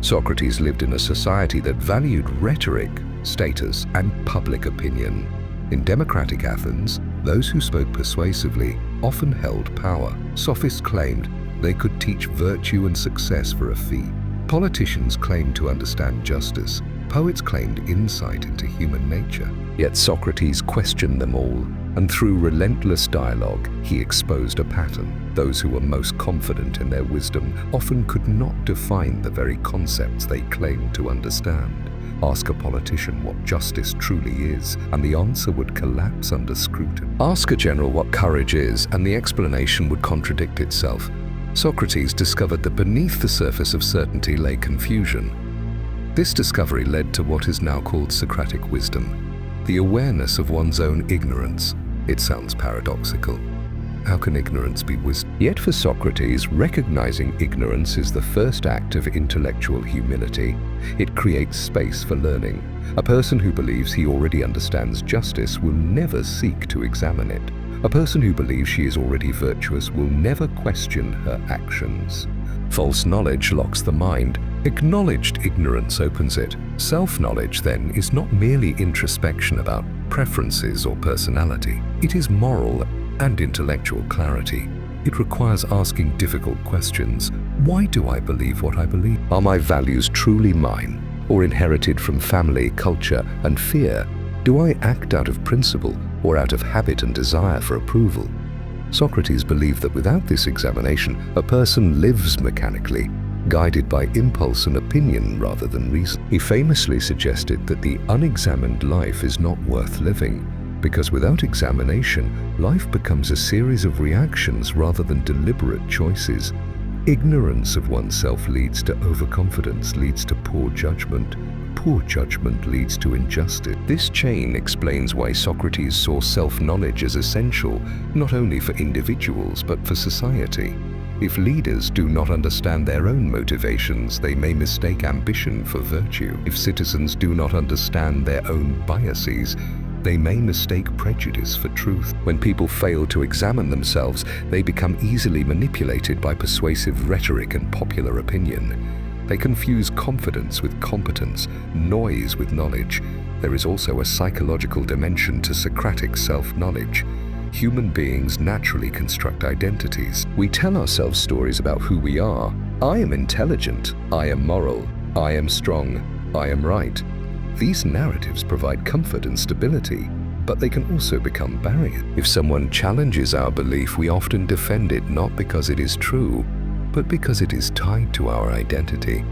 Socrates lived in a society that valued rhetoric, status, and public opinion. In democratic Athens, those who spoke persuasively often held power. Sophists claimed they could teach virtue and success for a fee. Politicians claimed to understand justice. Poets claimed insight into human nature. Yet Socrates questioned them all, and through relentless dialogue, he exposed a pattern. Those who were most confident in their wisdom often could not define the very concepts they claimed to understand. Ask a politician what justice truly is, and the answer would collapse under scrutiny. Ask a general what courage is, and the explanation would contradict itself. Socrates discovered that beneath the surface of certainty lay confusion. This discovery led to what is now called Socratic wisdom, the awareness of one's own ignorance. It sounds paradoxical. How can ignorance be wisdom? Yet for Socrates, recognizing ignorance is the first act of intellectual humility. It creates space for learning. A person who believes he already understands justice will never seek to examine it. A person who believes she is already virtuous will never question her actions. False knowledge locks the mind. Acknowledged ignorance opens it. Self-knowledge, then, is not merely introspection about preferences or personality. It is moral and intellectual clarity. It requires asking difficult questions. Why do I believe what I believe? Are my values truly mine, or inherited from family, culture, and fear? Do I act out of principle or out of habit and desire for approval? Socrates believed that without this examination, a person lives mechanically, guided by impulse and opinion rather than reason. He famously suggested that the unexamined life is not worth living, because without examination, life becomes a series of reactions rather than deliberate choices. Ignorance of oneself leads to overconfidence, leads to poor judgment. Poor judgment leads to injustice. This chain explains why Socrates saw self-knowledge as essential, not only for individuals but for society. If leaders do not understand their own motivations, they may mistake ambition for virtue. If citizens do not understand their own biases, they may mistake prejudice for truth. When people fail to examine themselves, they become easily manipulated by persuasive rhetoric and popular opinion. They confuse confidence with competence, noise with knowledge. There is also a psychological dimension to Socratic self-knowledge. Human beings naturally construct identities. We tell ourselves stories about who we are. I am intelligent. I am moral. I am strong. I am right. These narratives provide comfort and stability, but they can also become barriers. If someone challenges our belief, we often defend it not because it is true, but because it is tied to our identity.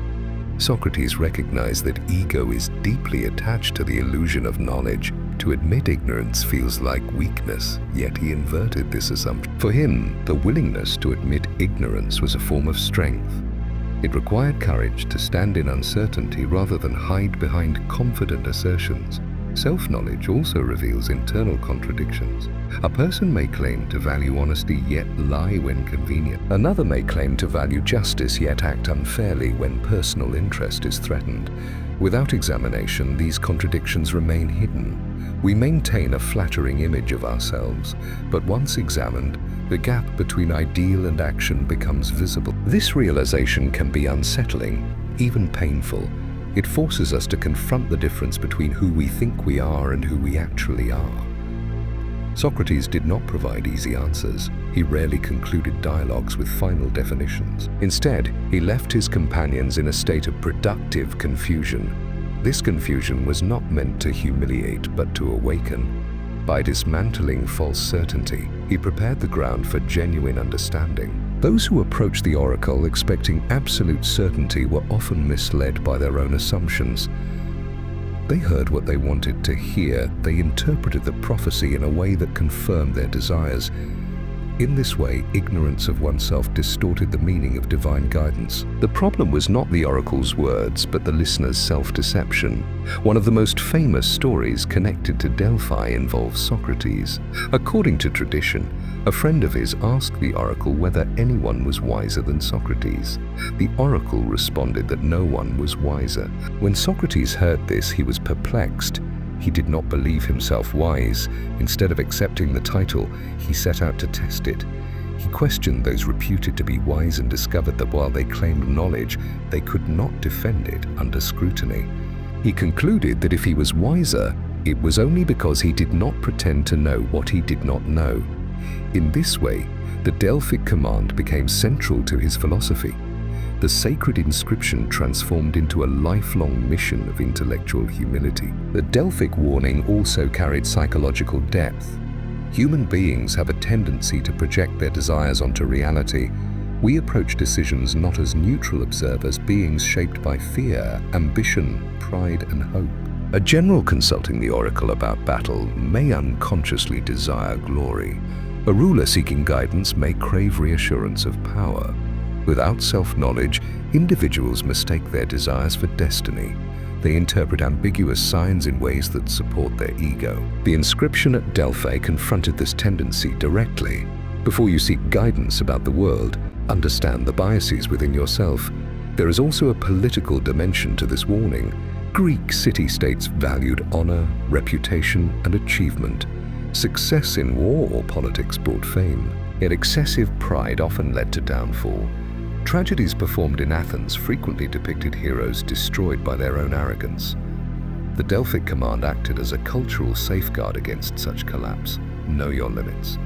Socrates recognized that ego is deeply attached to the illusion of knowledge. To admit ignorance feels like weakness, yet he inverted this assumption. For him, the willingness to admit ignorance was a form of strength. It required courage to stand in uncertainty rather than hide behind confident assertions. Self-knowledge also reveals internal contradictions. A person may claim to value honesty yet lie when convenient. Another may claim to value justice yet act unfairly when personal interest is threatened. Without examination, these contradictions remain hidden. We maintain a flattering image of ourselves, but once examined, the gap between ideal and action becomes visible. This realization can be unsettling, even painful. It forces us to confront the difference between who we think we are and who we actually are. Socrates did not provide easy answers. He rarely concluded dialogues with final definitions. Instead, he left his companions in a state of productive confusion. This confusion was not meant to humiliate, but to awaken. By dismantling false certainty, he prepared the ground for genuine understanding. Those who approached the oracle expecting absolute certainty were often misled by their own assumptions. They heard what they wanted to hear. They interpreted the prophecy in a way that confirmed their desires. In this way, ignorance of oneself distorted the meaning of divine guidance. The problem was not the oracle's words, but the listener's self-deception. One of the most famous stories connected to Delphi involves Socrates. According to tradition, a friend of his asked the oracle whether anyone was wiser than Socrates. The oracle responded that no one was wiser. When Socrates heard this, he was perplexed. He did not believe himself wise. Instead of accepting the title, he set out to test it. He questioned those reputed to be wise and discovered that while they claimed knowledge, they could not defend it under scrutiny. He concluded that if he was wiser, it was only because he did not pretend to know what he did not know. In this way, the Delphic command became central to his philosophy. The sacred inscription transformed into a lifelong mission of intellectual humility. The Delphic warning also carried psychological depth. Human beings have a tendency to project their desires onto reality. We approach decisions not as neutral observers, beings shaped by fear, ambition, pride, and hope. A general consulting the oracle about battle may unconsciously desire glory. A ruler seeking guidance may crave reassurance of power. Without self-knowledge, individuals mistake their desires for destiny. They interpret ambiguous signs in ways that support their ego. The inscription at Delphi confronted this tendency directly. Before you seek guidance about the world, understand the biases within yourself. There is also a political dimension to this warning. Greek city-states valued honor, reputation, and achievement. Success in war or politics brought fame, yet excessive pride often led to downfall. Tragedies performed in Athens frequently depicted heroes destroyed by their own arrogance. The Delphic command acted as a cultural safeguard against such collapse. Know your limits.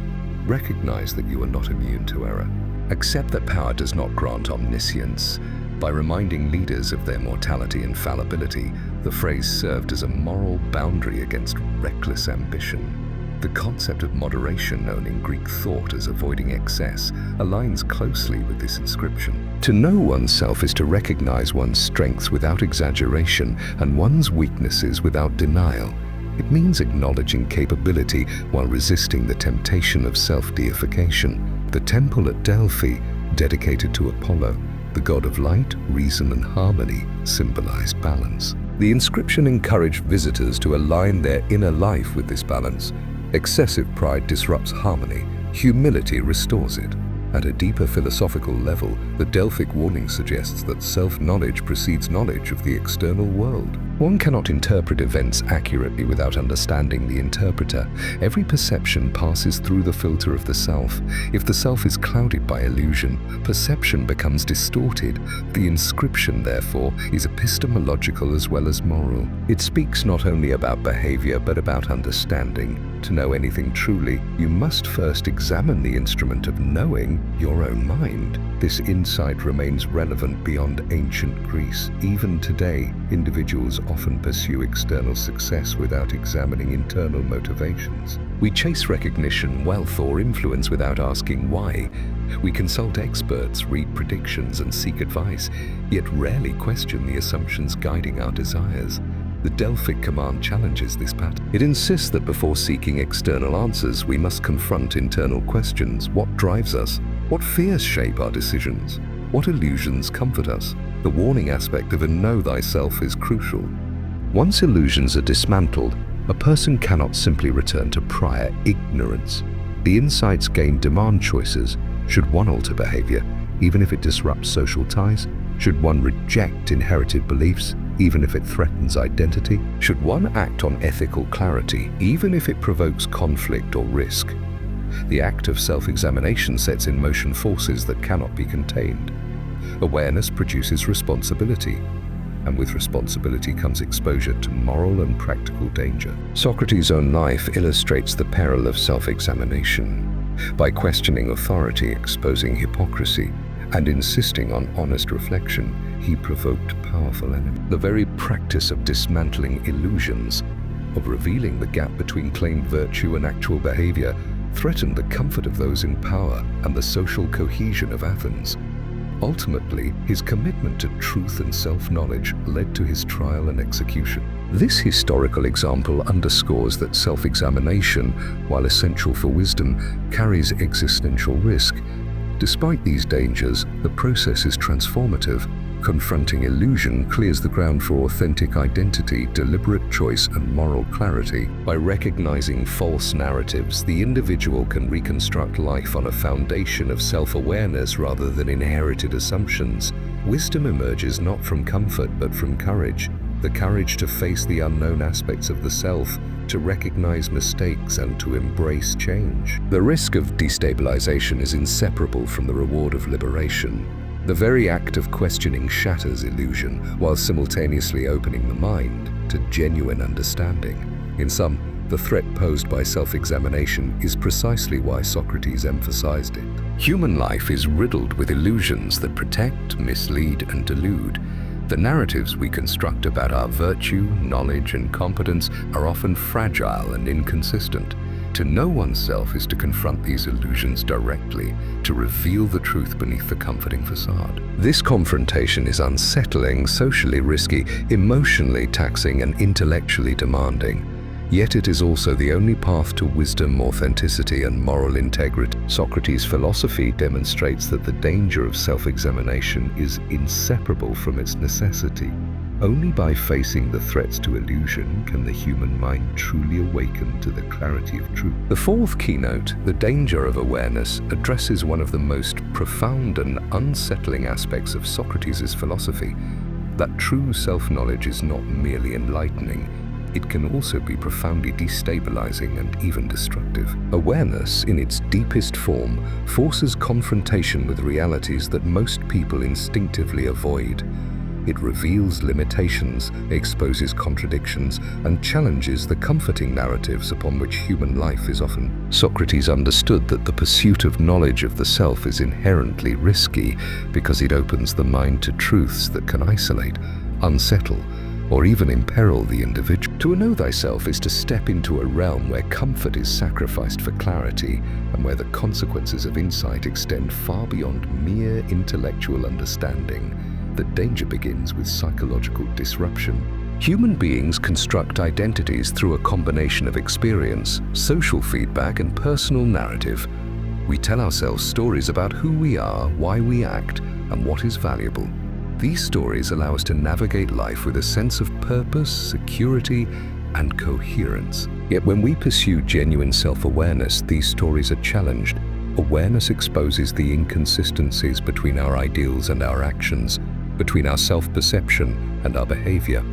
Recognize that you are not immune to error. Accept that power does not grant omniscience. By reminding leaders of their mortality and fallibility, the phrase served as a moral boundary against reckless ambition. The concept of moderation, known in Greek thought as avoiding excess, aligns closely with this inscription. To know oneself is to recognize one's strengths without exaggeration and one's weaknesses without denial. It means acknowledging capability while resisting the temptation of self-deification. The temple at Delphi, dedicated to Apollo, the god of light, reason, and harmony, symbolized balance. The inscription encouraged visitors to align their inner life with this balance. Excessive pride disrupts harmony. Humility restores it. At a deeper philosophical level, the Delphic warning suggests that self-knowledge precedes knowledge of the external world. One cannot interpret events accurately without understanding the interpreter. Every perception passes through the filter of the self. If the self is clouded by illusion, perception becomes distorted. The inscription, therefore, is epistemological as well as moral. It speaks not only about behavior but about understanding. To know anything truly, you must first examine the instrument of knowing, your own mind. This insight remains relevant beyond ancient Greece. Even today, individuals often pursue external success without examining internal motivations. We chase recognition, wealth, or influence without asking why. We consult experts, read predictions, and seek advice, yet rarely question the assumptions guiding our desires. The Delphic command challenges this pattern. It insists that before seeking external answers, we must confront internal questions. What drives us? What fears shape our decisions? What illusions comfort us? The warning aspect of a know thyself is crucial. Once illusions are dismantled, a person cannot simply return to prior ignorance. The insights gained demand choices. Should one alter behavior, even if it disrupts social ties? Should one reject inherited beliefs, even if it threatens identity? Should one act on ethical clarity, even if it provokes conflict or risk? The act of self-examination sets in motion forces that cannot be contained. Awareness produces responsibility, and with responsibility comes exposure to moral and practical danger. Socrates' own life illustrates the peril of self-examination. By questioning authority, exposing hypocrisy, and insisting on honest reflection, he provoked powerful enemies. The very practice of dismantling illusions, of revealing the gap between claimed virtue and actual behavior, threatened the comfort of those in power and the social cohesion of Athens. Ultimately, his commitment to truth and self-knowledge led to his trial and execution. This historical example underscores that self-examination, while essential for wisdom, carries existential risk. Despite these dangers, the process is transformative. Confronting illusion clears the ground for authentic identity, deliberate choice, and moral clarity. By recognizing false narratives, the individual can reconstruct life on a foundation of self-awareness rather than inherited assumptions. Wisdom emerges not from comfort but from courage. the courage to face the unknown aspects of the self, to recognize mistakes and to embrace change. The risk of destabilization is inseparable from the reward of liberation. The very act of questioning shatters illusion, while simultaneously opening the mind to genuine understanding. In sum, the threat posed by self-examination is precisely why Socrates emphasized it. Human life is riddled with illusions that protect, mislead, and delude. The narratives we construct about our virtue, knowledge, and competence are often fragile and inconsistent. To know oneself is to confront these illusions directly, to reveal the truth beneath the comforting facade. This confrontation is unsettling, socially risky, emotionally taxing, and intellectually demanding. Yet it is also the only path to wisdom, authenticity, and moral integrity. Socrates' philosophy demonstrates that the danger of self-examination is inseparable from its necessity. Only by facing the threats to illusion can the human mind truly awaken to the clarity of truth. The fourth keynote, the danger of awareness, addresses one of the most profound and unsettling aspects of Socrates' philosophy, that true self-knowledge is not merely enlightening. It can also be profoundly destabilizing and even destructive. Awareness, in its deepest form, forces confrontation with realities that most people instinctively avoid. It reveals limitations, exposes contradictions, and challenges the comforting narratives upon which human life is often. Socrates understood that the pursuit of knowledge of the self is inherently risky because it opens the mind to truths that can isolate, unsettle, or even imperil the individual. To know thyself is to step into a realm where comfort is sacrificed for clarity and where the consequences of insight extend far beyond mere intellectual understanding. The danger begins with psychological disruption. Human beings construct identities through a combination of experience, social feedback, and personal narrative. We tell ourselves stories about who we are, why we act, and what is valuable. These stories allow us to navigate life with a sense of purpose, security, and coherence. Yet when we pursue genuine self-awareness, these stories are challenged. Awareness exposes the inconsistencies between our ideals and our actions, between our self-perception and our behavior.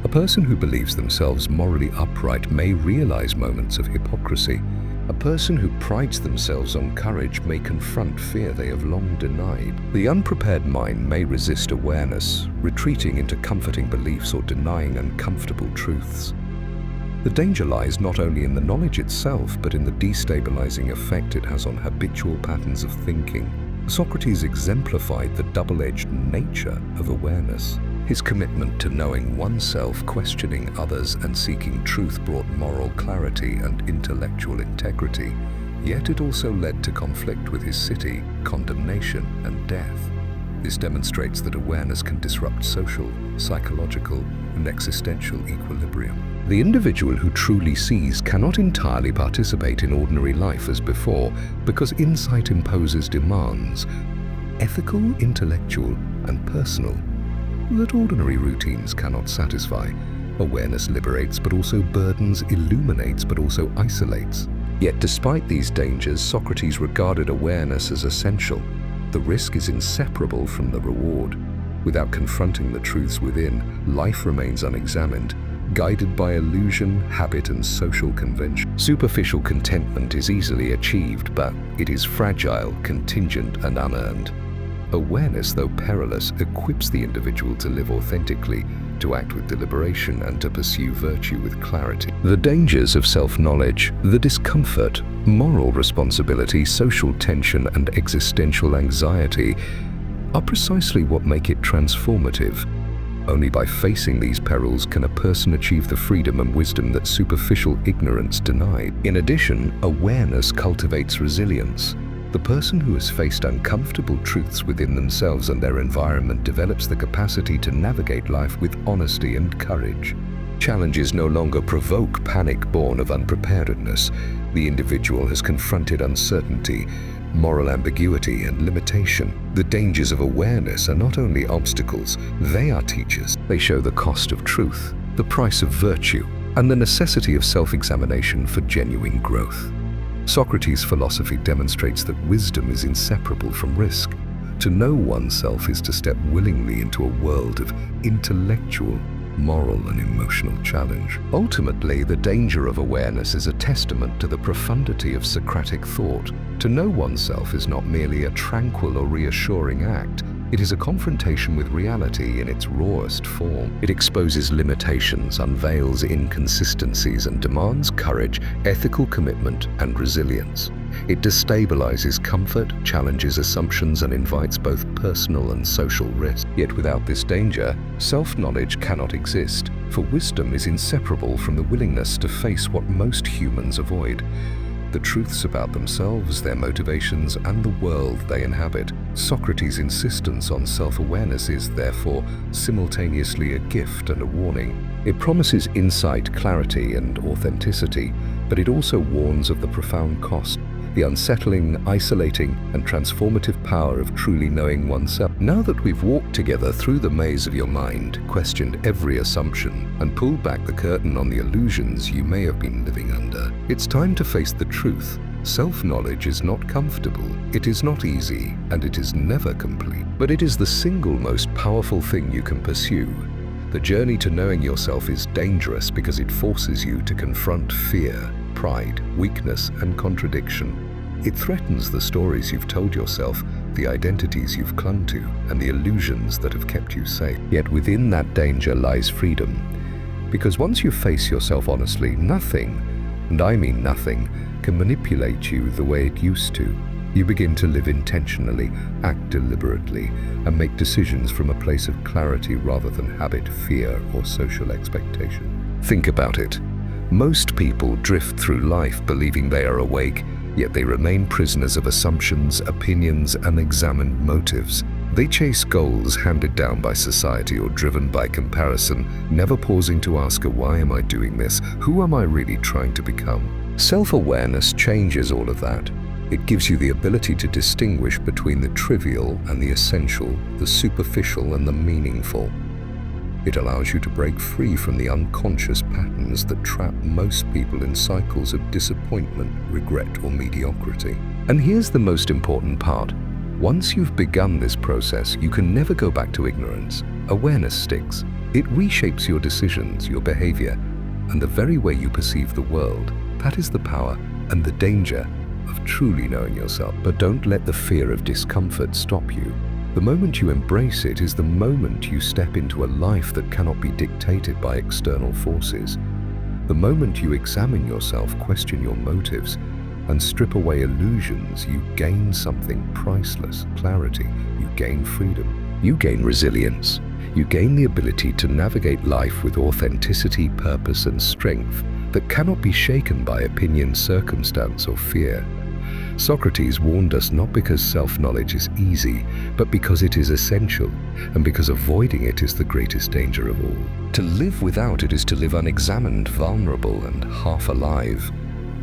A person who believes themselves morally upright may realize moments of hypocrisy. A person who prides themselves on courage may confront fear they have long denied. The unprepared mind may resist awareness, retreating into comforting beliefs or denying uncomfortable truths. The danger lies not only in the knowledge itself, but in the destabilizing effect it has on habitual patterns of thinking. Socrates exemplified the double-edged nature of awareness. His commitment to knowing oneself, questioning others, and seeking truth brought moral clarity and intellectual integrity. Yet it also led to conflict with his city, condemnation, and death. This demonstrates that awareness can disrupt social, psychological, and existential equilibrium. The individual who truly sees cannot entirely participate in ordinary life as before because insight imposes demands, ethical, intellectual, and personal, that ordinary routines cannot satisfy. Awareness liberates but also burdens, illuminates but also isolates. Yet despite these dangers, Socrates regarded awareness as essential. The risk is inseparable from the reward. Without confronting the truths within, life remains unexamined, guided by illusion, habit, and social convention. Superficial contentment is easily achieved, but it is fragile, contingent, and unearned. Awareness, though perilous, equips the individual to live authentically, to act with deliberation, and to pursue virtue with clarity. The dangers of self-knowledge, the discomfort, moral responsibility, social tension, and existential anxiety are precisely what make it transformative. Only by facing these perils can a person achieve the freedom and wisdom that superficial ignorance denied. In addition, awareness cultivates resilience. The person who has faced uncomfortable truths within themselves and their environment develops the capacity to navigate life with honesty and courage. Challenges no longer provoke panic born of unpreparedness. The individual has confronted uncertainty, moral ambiguity, and limitation. The dangers of awareness are not only obstacles, they are teachers. They show the cost of truth, the price of virtue, and the necessity of self-examination for genuine growth. Socrates' philosophy demonstrates that wisdom is inseparable from risk. To know oneself is to step willingly into a world of intellectual, moral and emotional challenge. Ultimately, the danger of awareness is a testament to the profundity of Socratic thought. To know oneself is not merely a tranquil or reassuring act. It is a confrontation with reality in its rawest form. It exposes limitations, unveils inconsistencies, and demands courage, ethical commitment, and resilience. It destabilizes comfort, challenges assumptions, and invites both personal and social risk. Yet without this danger, self-knowledge cannot exist, for wisdom is inseparable from the willingness to face what most humans avoid: the truths about themselves, their motivations, and the world they inhabit. Socrates' insistence on self-awareness is, therefore, simultaneously a gift and a warning. It promises insight, clarity, and authenticity, but it also warns of the profound cost, the unsettling, isolating, and transformative power of truly knowing oneself. Now that we've walked together through the maze of your mind, questioned every assumption, and pulled back the curtain on the illusions you may have been living under, it's time to face the truth. Self-knowledge is not comfortable, it is not easy, and it is never complete. But it is the single most powerful thing you can pursue. The journey to knowing yourself is dangerous because it forces you to confront fear, pride, weakness, and contradiction. It threatens the stories you've told yourself, the identities you've clung to, and the illusions that have kept you safe. Yet within that danger lies freedom. Because once you face yourself honestly, nothing, and I mean nothing, can manipulate you the way it used to. You begin to live intentionally, act deliberately, and make decisions from a place of clarity rather than habit, fear, or social expectation. Think about it. Most people drift through life believing they are awake, yet they remain prisoners of assumptions, opinions, and examined motives. They chase goals handed down by society or driven by comparison, never pausing to ask, why am I doing this? Who am I really trying to become? Self-awareness changes all of that. It gives you the ability to distinguish between the trivial and the essential, the superficial and the meaningful. It allows you to break free from the unconscious patterns that trap most people in cycles of disappointment, regret, or mediocrity. And here's the most important part. Once you've begun this process, you can never go back to ignorance. Awareness sticks. It reshapes your decisions, your behavior, and the very way you perceive the world. That is the power and the danger of truly knowing yourself. But don't let the fear of discomfort stop you. The moment you embrace it is the moment you step into a life that cannot be dictated by external forces. The moment you examine yourself, question your motives, and strip away illusions, you gain something priceless: clarity. You gain freedom. You gain resilience. You gain the ability to navigate life with authenticity, purpose, and strength that cannot be shaken by opinion, circumstance, or fear. Socrates warned us not because self-knowledge is easy, but because it is essential, and because avoiding it is the greatest danger of all. To live without it is to live unexamined, vulnerable, and half alive.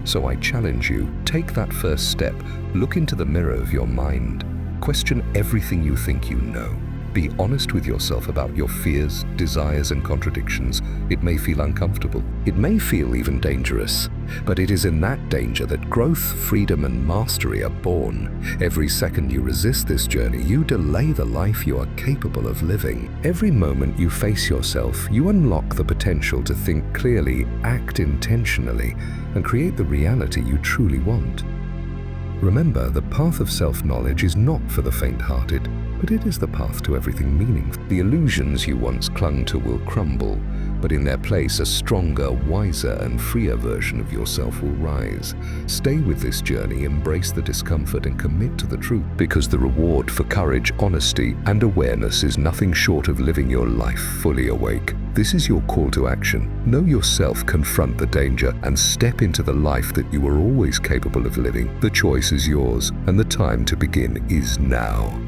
So I challenge you, take that first step, look into the mirror of your mind, question everything you think you know. Be honest with yourself about your fears, desires, and contradictions. It may feel uncomfortable. It may feel even dangerous. But it is in that danger that growth, freedom, and mastery are born. Every second you resist this journey, you delay the life you are capable of living. Every moment you face yourself, you unlock the potential to think clearly, act intentionally, and create the reality you truly want. Remember, the path of self-knowledge is not for the faint-hearted, but it is the path to everything meaningful. The illusions you once clung to will crumble, but in their place, a stronger, wiser, and freer version of yourself will rise. Stay with this journey, embrace the discomfort, and commit to the truth, because the reward for courage, honesty, and awareness is nothing short of living your life fully awake. This is your call to action. Know yourself, confront the danger, and step into the life that you were always capable of living. The choice is yours, and the time to begin is now.